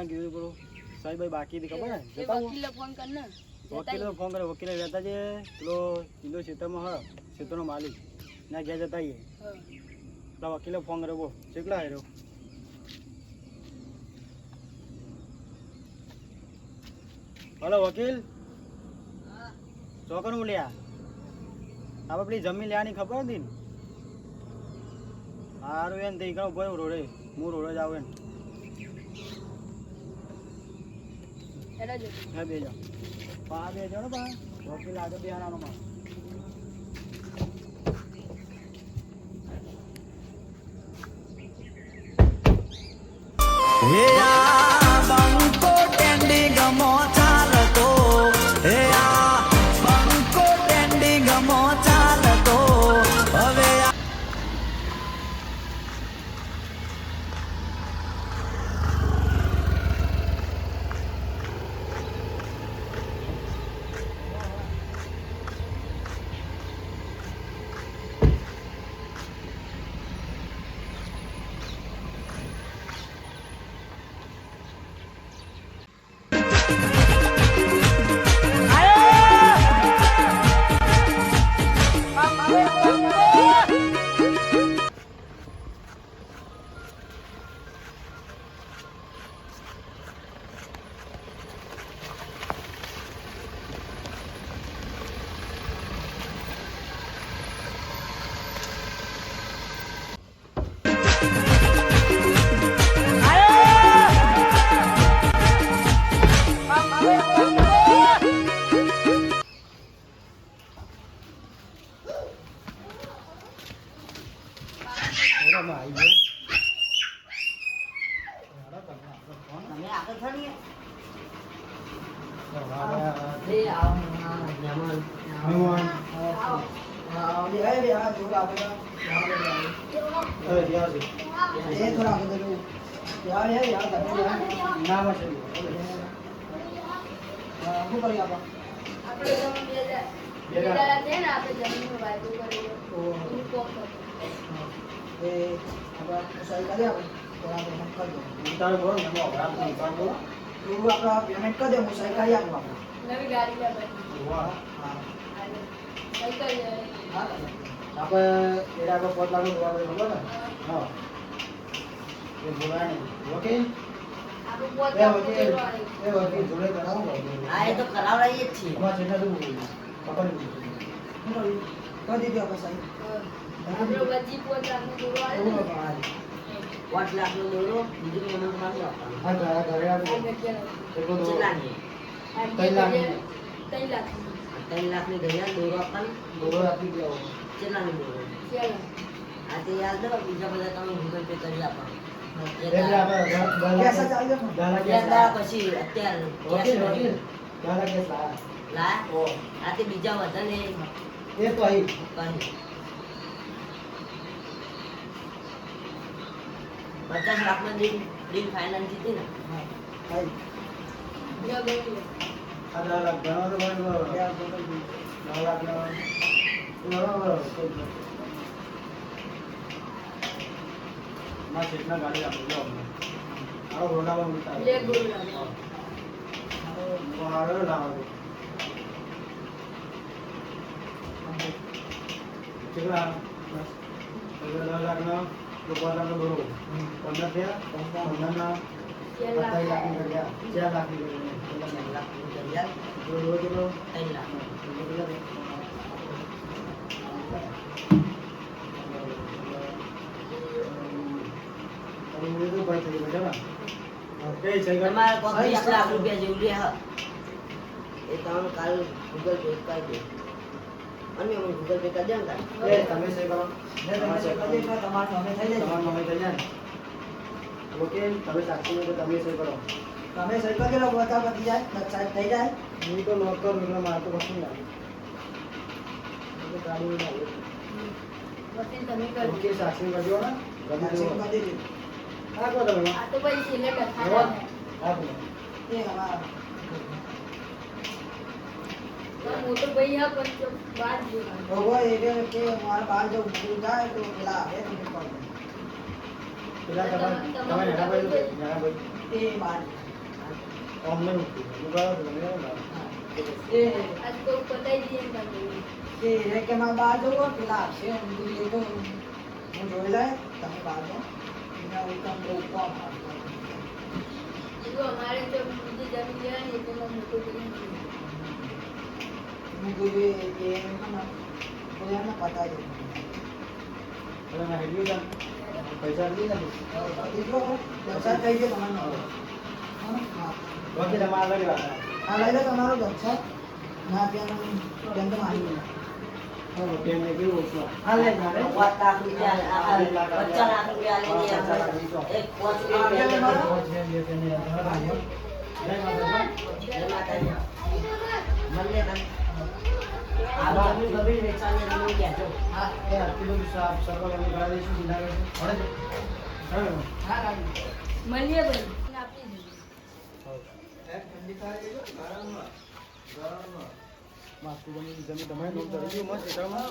ના કીધું પેલું સાહેબ ભાઈ બાકી હતી ખબર ને જતા વકીલે ફોન કરે વકીલે રહેતા જે પેલો કિલો ક્ષેત્રમાં હ ક્ષેત્રનો માલિક ના ઘેર જતા આવીએ પેલા વકીલે ફોન કર્યો બો કેટલા આવ્યો હલો વકીલ ચોકન બોલ્યા આપણે પેલી જમીન લેવાની ખબર હતી ને સારું એને થઈ ગયો ભાઈ રોડે હું રોડે જ આવું ને બે જાઓ પા બે જાઓ ને પા વકીલ આગળ બેહારાનો માં પેમેન્ટ કરી દે હું સહી કરી આપું નવી ગાડી લે આપણે એડા પર 5 લાખ રૂપિયા ખબર ને હા એ બોલાય ને ઓકે એ વકીલ જોડે કરાવું હા એ તો કરાવડાઈએ જ છીએ અમાર છેટા તો ખબર નહીં કરી દીધી આપણે સાહેબ આપણે વજી 5 લાખ નો દોરો આવ્યો 5 લાખ નો દોરો બીજું પેમેન્ટ માં આપવાનું હા ઘરે આવી એટલો દોરો કેટલા ની 3 લાખ ની ગયા દોરો આપવાનું દોરો આપી દેવો કેટલા ની દોરો આ તે યાદ દો બીજા બધા તમે ગૂગલ પે કરી આપવાનું એટલે આપણે કેસા ચાલી જાય પછી અત્યારે કેસ દાડા કેસ લા ઓ આ તે બીજા વધારે એ તો આઈ કરી 50 લાખ માં ડીલ ફાઇનલ જીતી ને હા આઈ જો ગઈ આ લાખ ઘણો તો ભાઈ 9 લાખ નો માં કેટલા ગાડી આપો જો આવો રોડાવા ઉતાર લે ગોળા આવો લાવો કેટલા 10 લાખ નો રૂપિયા નો દોરો 15 થયા 15 ના 4 લાખ ની ગયા 4 લાખ ની ગયા 4 લાખ ની ગયા દોરો કિલો 3 લાખ તમારે 20 લાખ રૂપિયા જેવું લે હા એ તમે કાલ ગૂગલ પે કરી દે અને હું ગૂગલ પે કરી દઉં ને તમે સહી કરો ને તમે સહી કરી દે તમારું નામે થઈ જાય તમારું નામે થઈ જાય ઓકે તમે સાક્ષી તો તમે સહી કરો તમે સહી કરી દો બતા બતી જાય સાહેબ થઈ જાય હું તો નોટ કરું એટલે મારે તો વસ્તુ લાગે તો ગાડી લાગે વકીલ તમે કરો ઓકે સાક્ષી કરજો ને સાક્ષી કરી દે આ કો તમે આ તો ભાઈ સિલેક્ટ થાય આ એ હવા મોટો ભાઈ હા પણ બાર જો ઓવો એટલે કે મારા બાર જો ઉડી જાય તો પેલા આવે તો પેલા તમે હેડા ભાઈ એ બાર અમને ઉગાડો તો મને એ આજ તો પતાઈ દઈએ ને બાજુ. એ કે માં બાજુ પેલા છે ઊંધી એ તો હું જોઈ લે તમે બાજુ એના ઉપર બહુ કોમ જો અમારે તો બીજી જમીન લેવાની એટલે એમાં મોટું બિલ્ડિંગ છે. હું જોઈ એ એમાં કોઈને પતા જ અરે ના હેડી જા પૈસા લઈ લે દીકરો દક્ષા કહી દે તમારો હા બાકી તમારા લઈ વાત આ લઈ લે તમારો દક્ષા ના ત્યાં કેમ તો મારી હા પેન ને કેવું છે આ લે મારે ₹1 લાખ રૂપિયા ₹50 લાખ રૂપિયા લઈને એક પોચ હા એ કિલો સાફ સર્વ એમ કરા દઈશું સીધા કરે છે હા મળીએ ભાઈ આપી દઈએ. જમીન તમારે નોંધ કરી દઉં મસ્ત એટામાં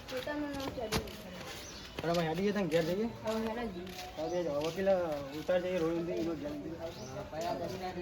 પોતાનું નામ ચડી અરે ભાઈ હેડી જતા ઘેર જઈએ હવે હેરા જઈએ. હવે વકીલ ઉતાર જઈએ રોડ એનો ધ્યાન કયા દરમિયાન